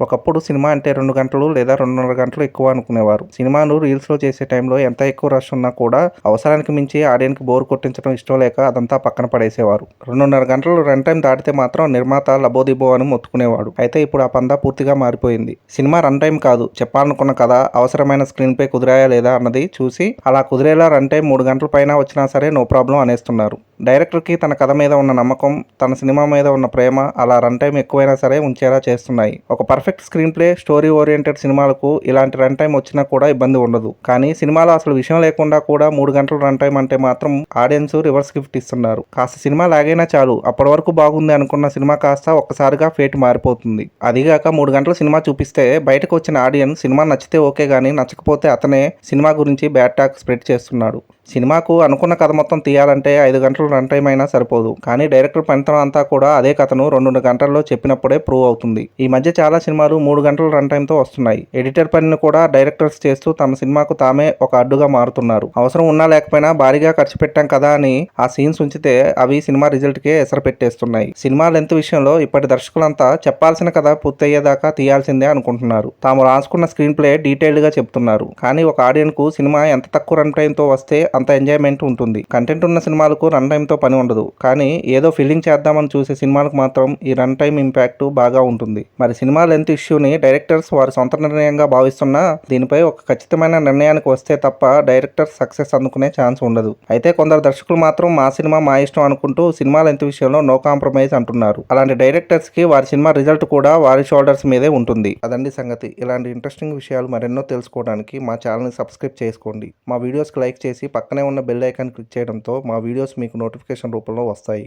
ఒకప్పుడు సినిమా అంటే 2 గంటలు లేదా 2:30 గంటలు ఎక్కువ అనుకునేవారు. సినిమాను రీల్స్‌లో చేసే టైంలో ఎంత ఎక్కువ రష్ ఉన్నా కూడా అవసరానికి మించి ఆడియన్స్‌కి బోర్ కొట్టించడం ఇష్టం లేక అదంతా పక్కన పడేసేవారు. 2:30 గంటలు రన్ టైమ్ దాటితే మాత్రం నిర్మాత లబోదిబో అని మొత్తుకునేవాడు. అయితే ఇప్పుడు ఆ పందా పూర్తిగా మారిపోయింది. సినిమా రన్ టైమ్ కాదు, చెప్పాలనుకున్న కథ, అవసరమైన స్క్రీన్ ప్లే కుదిరాయా లేదా అన్నది చూసి అలా కుదిరేలా రన్ టైమ్ 3 గంటల పైన వచ్చినా సరే నో ప్రాబ్లమ్ అనేస్తున్నారు. డైరెక్టర్‌కి తన కథ మీద ఉన్న నమ్మకం, తన సినిమా మీద ఉన్న ప్రేమ అలా రన్ టైమ్ ఎక్కువైనా సరే ఉంచేలా చేస్తున్నాయి. ఒక perfect screen play, story oriented సినిమాలకు ఇలాంటి రన్ టైమ్ వచ్చినా కూడా ఇబ్బంది ఉండదు. కానీ సినిమాలో అసలు విషయం లేకుండా కూడా 3 గంటలు రన్ టైమ్ అంటే మాత్రం ఆడియన్స్ రివర్స్ గిఫ్ట్ ఇస్తున్నారు. కాస్త సినిమా లాగైనా చాలు, అప్పటి వరకు బాగుంది అనుకున్న సినిమా కాస్త ఒక్కసారిగా ఫేట్ మారిపోతుంది. అదిగాక 3 గంటల సినిమా చూపిస్తే బయటకు వచ్చిన ఆడియన్స్ సినిమా నచ్చితే ఓకే గానీ నచ్చకపోతే అతనే సినిమా గురించి బ్యాడ్ టాక్ స్ప్రెడ్ చేస్తున్నాడు. సినిమాకు అనుకున్న కథ మొత్తం తీయాలంటే 5 గంటలు రన్ టైమ్ అయినా సరిపోదు. కానీ డైరెక్టర్ పనితనం అంతా కూడా అదే కథను 2 గంటల్లో చెప్పినప్పుడే ప్రూవ్ అవుతుంది. ఈ మధ్య చాలా సినిమాలు 3 గంటల రన్ టైమ్తో వస్తున్నాయి. ఎడిటర్ పనిని కూడా డైరెక్టర్స్ చేస్తూ తమ సినిమాకు తామే ఒక అడ్డుగా మారుతున్నారు. అవసరం ఉన్నా లేకపోయినా భారీగా ఖర్చు పెట్టాం కదా అని ఆ సీన్స్ ఉంచితే అవి సినిమా రిజల్ట్కే ఎసరు పెట్టేస్తున్నాయి. సినిమా లెంత్ విషయంలో ఇప్పటి దర్శకులంతా చెప్పాల్సిన కథ పూర్తయ్యేదాకా తీయాల్సిందే అనుకుంటున్నారు. తాము రాసుకున్న స్క్రీన్ ప్లే డీటెయిల్డ్గా చెప్తున్నారు. కానీ ఒక ఆడియన్కు సినిమా ఎంత తక్కువ రన్ టైమ్తో వస్తే అంత ఎంజాయ్మెంట్ ఉంటుంది. కంటెంట్ ఉన్న సినిమాలకు రన్ టైమ్తో పని ఉండదు. కానీ ఏదో ఫిల్లింగ్ చేద్దామని చూసే సినిమాలకు మాత్రం ఈ రన్ టైమ్ ఇంపాక్ట్ బాగా ఉంటుంది. మరి సినిమా లెంత్ ఇష్యూని డైరెక్టర్స్ వారి సొంత నిర్ణయంగా భావిస్తున్నా దీనిపై ఒక ఖచ్చితమైన నిర్ణయానికి వస్తే తప్ప డైరెక్టర్స్ సక్సెస్ అందుకునే ఛాన్స్ ఉండదు. అయితే కొందరు దర్శకులు మాత్రం మా సినిమా మా ఇష్టం అనుకుంటూ సినిమా లెంత్ విషయంలో నో కాంప్రమైజ్ అంటున్నారు. అలాంటి డైరెక్టర్స్ కి వారి సినిమా రిజల్ట్ కూడా వారి షోల్డర్స్ మీదే ఉంటుంది. అదండి సంగతి. ఇలాంటి ఇంట్రెస్టింగ్ విషయాలు మరెన్నో తెలుసుకోవడానికి మా ఛానల్ని సబ్స్క్రైబ్ చేసుకోండి. మా వీడియోస్కి లైక్ చేసి పక్కనే ఉన్న బెల్ ఐకాన్ క్లిక్ చేయడంతో మా వీడియోస్ మీకు నోటిఫికేషన్ రూపంలో వస్తాయి.